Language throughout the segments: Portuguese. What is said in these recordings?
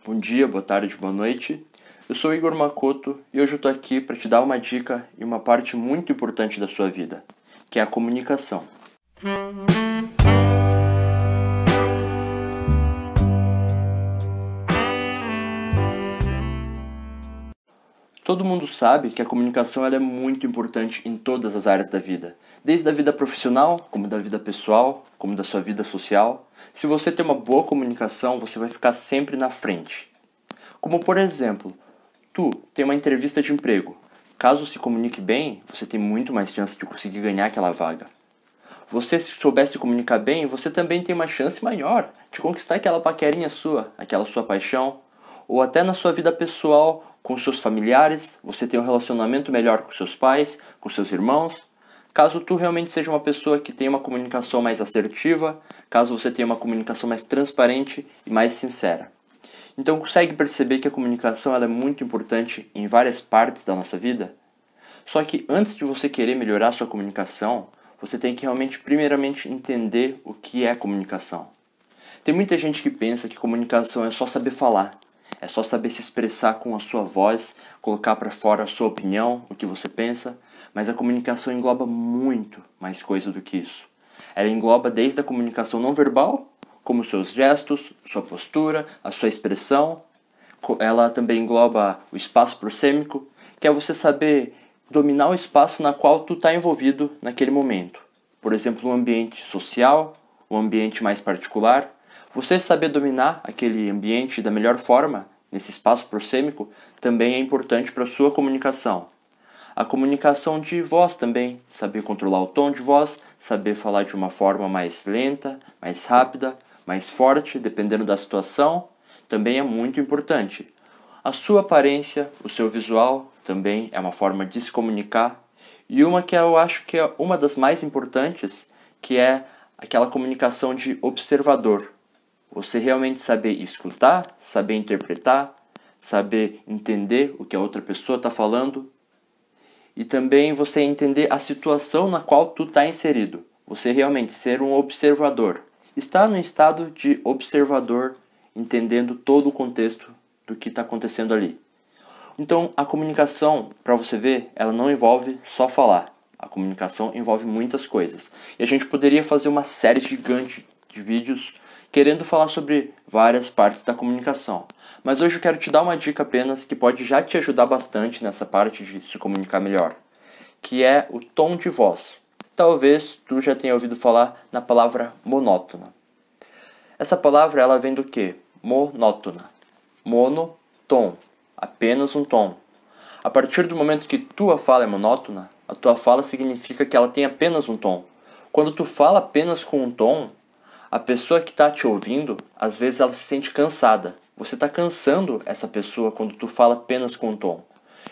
Bom dia, boa tarde, boa noite. Eu sou Igor Makoto e hoje eu tô aqui para te dar uma dica e uma parte muito importante da sua vida, que é a comunicação. Todo mundo sabe que a comunicação ela é muito importante em todas as áreas da vida, desde a vida profissional, como da vida pessoal, como da sua vida social. Se você tem uma boa comunicação, você vai ficar sempre na frente. Como por exemplo, tu tem uma entrevista de emprego. Caso se comunique bem, você tem muito mais chance de conseguir ganhar aquela vaga. Você, se souber se comunicar bem, você também tem uma chance maior de conquistar aquela paquerinha sua, aquela sua paixão, ou até na sua vida pessoal, com seus familiares, você tem um relacionamento melhor com seus pais, com seus irmãos. Caso tu realmente seja uma pessoa que tenha uma comunicação mais assertiva, caso você tenha uma comunicação mais transparente e mais sincera. Então, consegue perceber que a comunicação ela é muito importante em várias partes da nossa vida? Só que antes de você querer melhorar a sua comunicação, você tem que realmente, primeiramente, entender o que é comunicação. Tem muita gente que pensa que comunicação é só saber falar, é só saber se expressar com a sua voz, colocar para fora a sua opinião, o que você pensa, mas a comunicação engloba muito mais coisa do que isso. Ela engloba desde a comunicação não verbal, como seus gestos, sua postura, a sua expressão. Ela também engloba o espaço prosêmico, que é você saber dominar o espaço na qual tu está envolvido naquele momento. Por exemplo, um ambiente social, um ambiente mais particular. Você saber dominar aquele ambiente da melhor forma, nesse espaço prosêmico, também é importante para a sua comunicação. A comunicação de voz também, saber controlar o tom de voz, saber falar de uma forma mais lenta, mais rápida, mais forte, dependendo da situação, também é muito importante. A sua aparência, o seu visual, também é uma forma de se comunicar. E uma que eu acho que é uma das mais importantes, que é aquela comunicação de observador. Você realmente saber escutar, saber interpretar, saber entender o que a outra pessoa está falando. E também você entender a situação na qual tu está inserido. Você realmente ser um observador. Está no estado de observador, entendendo todo o contexto do que está acontecendo ali. Então, a comunicação, para você ver, ela não envolve só falar. A comunicação envolve muitas coisas. E a gente poderia fazer uma série gigante de vídeos querendo falar sobre várias partes da comunicação. Mas hoje eu quero te dar uma dica apenas que pode já te ajudar bastante nessa parte de se comunicar melhor, que é o tom de voz. Talvez tu já tenha ouvido falar na palavra monótona. Essa palavra ela vem do quê? Monótona. Mono, tom. Apenas um tom. A partir do momento que tua fala é monótona, a tua fala significa que ela tem apenas um tom. Quando tu fala apenas com um tom, a pessoa que está te ouvindo, às vezes ela se sente cansada. Você está cansando essa pessoa quando tu fala apenas com um tom.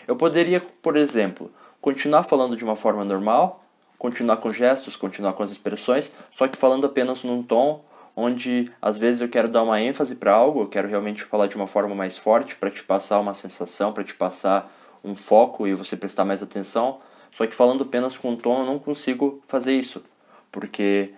Eu poderia, por exemplo, continuar falando de uma forma normal, continuar com gestos, continuar com as expressões, só que falando apenas num tom onde às vezes eu quero dar uma ênfase para algo, eu quero realmente falar de uma forma mais forte para te passar uma sensação, para te passar um foco e você prestar mais atenção, só que falando apenas com um tom eu não consigo fazer isso, porque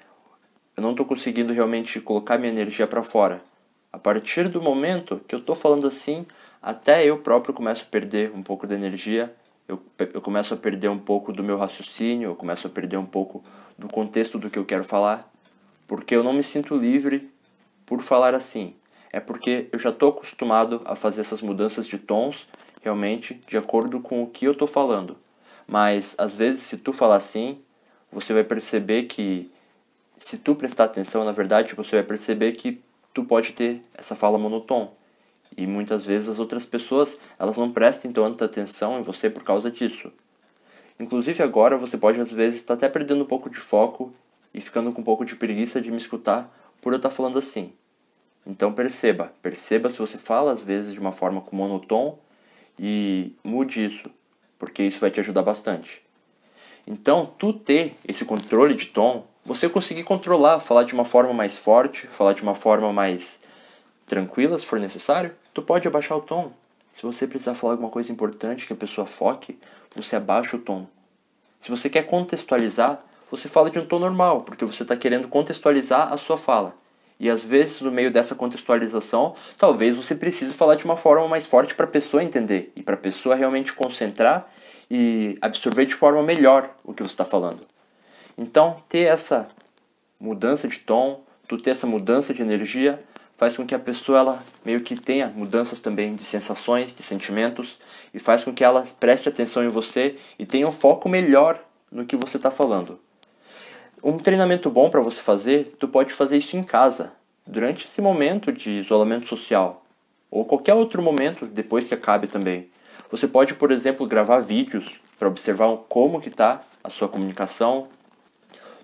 eu não estou conseguindo realmente colocar minha energia para fora. A partir do momento que eu estou falando assim, até eu próprio começo a perder um pouco da energia, eu começo a perder um pouco do meu raciocínio, eu começo a perder um pouco do contexto do que eu quero falar, porque eu não me sinto livre por falar assim. É porque eu já estou acostumado a fazer essas mudanças de tons, realmente, de acordo com o que eu estou falando. Mas, às vezes, se tu falar assim, você vai perceber que, se tu prestar atenção, na verdade, você vai perceber que tu pode ter essa fala monotom. E muitas vezes as outras pessoas, elas não prestem tanta atenção em você por causa disso. Inclusive agora você pode às vezes estar até perdendo um pouco de foco e ficando com um pouco de preguiça de me escutar por eu estar falando assim. Então perceba se você fala às vezes de uma forma com monotom e mude isso, porque isso vai te ajudar bastante. Então, tu ter esse controle de tom, você conseguir controlar, falar de uma forma mais forte, falar de uma forma mais tranquila, se for necessário, tu pode abaixar o tom. Se você precisar falar alguma coisa importante que a pessoa foque, você abaixa o tom. Se você quer contextualizar, você fala de um tom normal, porque você está querendo contextualizar a sua fala. E às vezes, no meio dessa contextualização, talvez você precise falar de uma forma mais forte para a pessoa entender e para a pessoa realmente concentrar e absorver de forma melhor o que você está falando. Então, ter essa mudança de tom, tu ter essa mudança de energia, faz com que a pessoa ela meio que tenha mudanças também de sensações, de sentimentos, e faz com que ela preste atenção em você e tenha um foco melhor no que você está falando. Um treinamento bom para você fazer, tu pode fazer isso em casa, durante esse momento de isolamento social, ou qualquer outro momento depois que acabe também. Você pode, por exemplo, gravar vídeos para observar como que está a sua comunicação.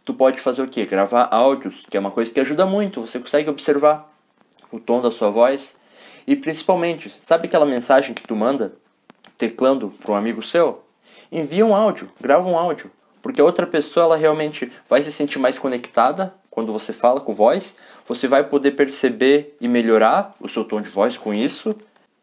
Tu pode fazer o quê? Gravar áudios, que é uma coisa que ajuda muito, você consegue observar o tom da sua voz. E principalmente, sabe aquela mensagem que tu manda teclando para um amigo seu? Envia um áudio, grava um áudio. Porque a outra pessoa ela realmente vai se sentir mais conectada quando você fala com voz. Você vai poder perceber e melhorar o seu tom de voz com isso.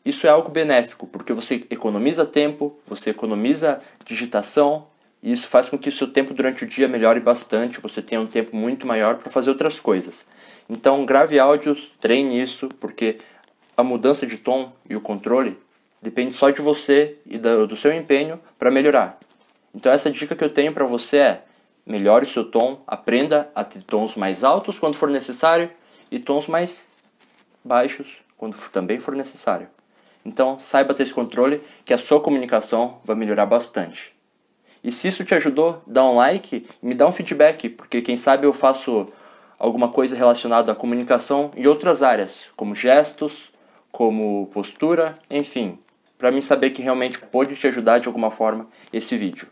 Isso é algo benéfico, porque você economiza tempo, você economiza digitação. E isso faz com que o seu tempo durante o dia melhore bastante. Você tenha um tempo muito maior para fazer outras coisas. Então grave áudios, treine isso, porque a mudança de tom e o controle depende só de você e do seu empenho para melhorar. Então essa dica que eu tenho para você é: melhore o seu tom, aprenda a ter tons mais altos quando for necessário e tons mais baixos quando também for necessário. Então saiba ter esse controle que a sua comunicação vai melhorar bastante. E se isso te ajudou, dá um like e me dá um feedback, porque quem sabe eu faço alguma coisa relacionada à comunicação em outras áreas, como gestos, como postura, enfim, para mim saber que realmente pode te ajudar de alguma forma esse vídeo.